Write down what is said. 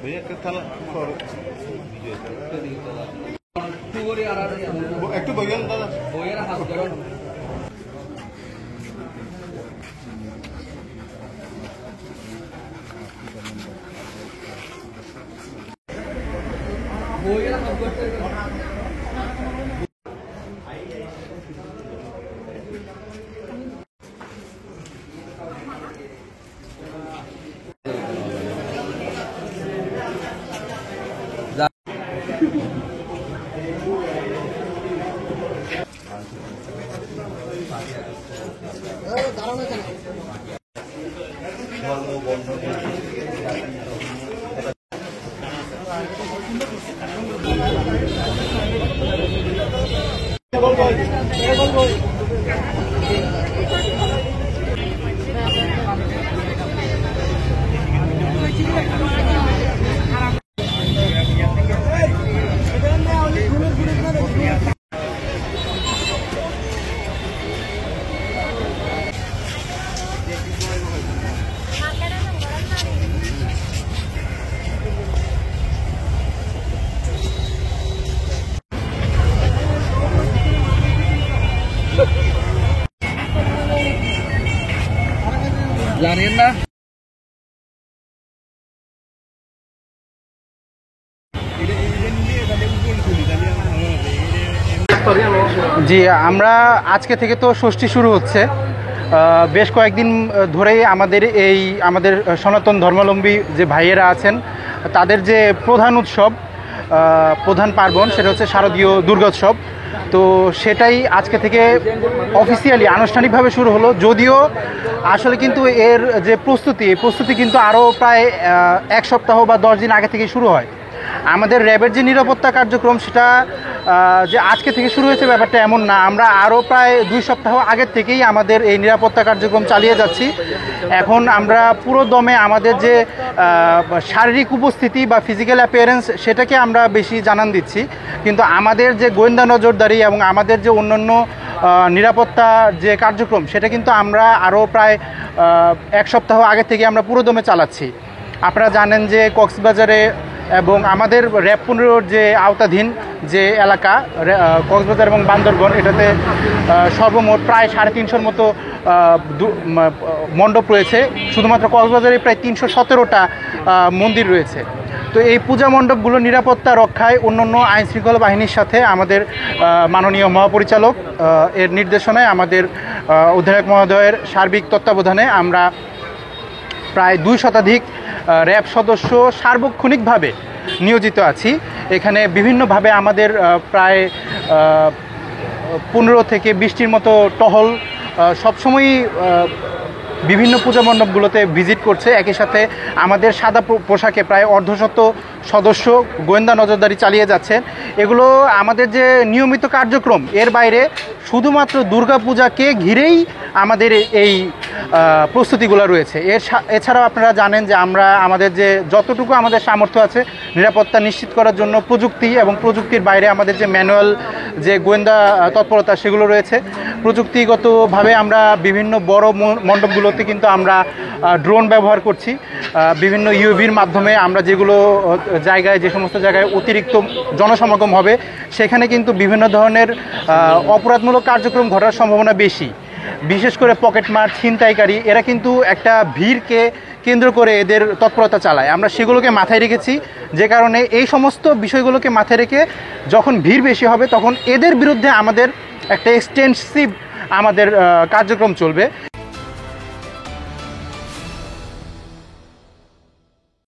भैया कथा একটু বইয়েন দাদা বইয়ের হাত ধরুন বইয়ের হাত ধরতে জানেন না জি আমরা আজকে থেকে তো ষষ্ঠী শুরু হচ্ছে বেশ কয়েকদিন ধরেই আমাদের সনাতন ধর্মাবলম্বী যে ভাইয়েরা আছেন তাদের যে প্রধান উৎসব প্রধান পার্বণ সেটা হচ্ছে শারদীয় দুর্গোৎসব। তো সেটাই আজকে থেকে অফিসিয়ালি আনুষ্ঠানিকভাবে শুরু হলো, যদিও আসলে কিন্তু এর যে প্রস্তুতি কিন্তু আরও প্রায় এক সপ্তাহ বা 10 দিন আগে থেকেই শুরু হয়। আমাদের র্যাবের যে নিরাপত্তা কার্যক্রম সেটা যে আজকে থেকে শুরু হয়েছে ব্যাপারটা এমন না, আমরা আরও প্রায় 2 সপ্তাহ আগের থেকেই আমাদের এই নিরাপত্তা কার্যক্রম চালিয়ে যাচ্ছি। এখন আমরা পুরো দমে আমাদের যে শারীরিক উপস্থিতি বা ফিজিক্যাল অ্যাপিয়ারেন্স সেটাকে আমরা বেশি জানান দিচ্ছি, কিন্তু আমাদের যে গোয়েন্দা নজরদারি এবং আমাদের যে অন্যান্য নিরাপত্তা যে কার্যক্রম সেটা কিন্তু আমরা আরও প্রায় 1 সপ্তাহ আগে থেকে আমরা পুরো দমে চালাচ্ছি। আপনারা জানেন যে কক্সবাজারে এবং আমাদের র্যাব 15 যে আওতাধীন যে এলাকা কক্সবাজার এবং বান্দরবন, এটাতে সর্বমোট প্রায় 350-র মতো মণ্ডপ রয়েছে। শুধুমাত্র কক্সবাজারে প্রায় 317টা মন্দির রয়েছে। তো এই পূজা মণ্ডপগুলো নিরাপত্তা রক্ষায় অন্যান্য আইনশৃঙ্খলা বাহিনীর সাথে আমাদের মাননীয় মহাপরিচালক এর নির্দেশনায় আমাদের অধিনায়ক মহোদয়ের সার্বিক তত্ত্বাবধানে আমরা প্রায় 2 শতাধিক র্যাব সদস্য সার্বক্ষণিকভাবে নিয়োজিত আছি। এখানে বিভিন্নভাবে আমাদের প্রায় 15 থেকে 20টির মতো টহল সবসময়ই বিভিন্ন পূজা মণ্ডপগুলোতে ভিজিট করছে। একই সাথে আমাদের সাদা পোশাকে প্রায় অর্ধশত সদস্য গোয়েন্দা নজরদারি চালিয়ে যাচ্ছেন। এগুলো আমাদের যে নিয়মিত কার্যক্রম, এর বাইরে শুধুমাত্র দুর্গাপূজাকে ঘিরেই আমাদের এই প্রস্তুতিগুলো রয়েছে। এছাড়াও আপনারা জানেন যে আমরা আমাদের যে যতটুকু আমাদের সামর্থ্য আছে নিরাপত্তা নিশ্চিত করার জন্য প্রযুক্তি এবং প্রযুক্তির বাইরে আমাদের যে ম্যানুয়াল যে গোয়েন্দা তৎপরতা সেগুলো রয়েছে। প্রযুক্তিগতভাবে আমরা বিভিন্ন বড় মণ্ডপগুলোতে কিন্তু আমরা ড্রোন ব্যবহার করছি। বিভিন্ন ইউভির মাধ্যমে আমরা যেগুলো যে সমস্ত জায়গায় অতিরিক্ত জনসমাগম হবে সেখানে কিন্তু বিভিন্ন ধরনের অপরাধমূলক কার্যক্রম ঘটার সম্ভাবনা বেশি। বিশেষ করে পকেটমার, ছিনতাইকারী, এরা কিন্তু একটা ভিড়কে কেন্দ্র করে এদের তৎপরতা চালায়। আমরা সেগুলোকে মাথায় রেখেছি যে কারণে এই সমস্ত বিষয়গুলোকে মাথায় রেখে যখন ভিড় বেশি হবে তখন এদের বিরুদ্ধে আমাদের একটা এক্সটেন্সিভ আমাদের কার্যক্রম চলবে।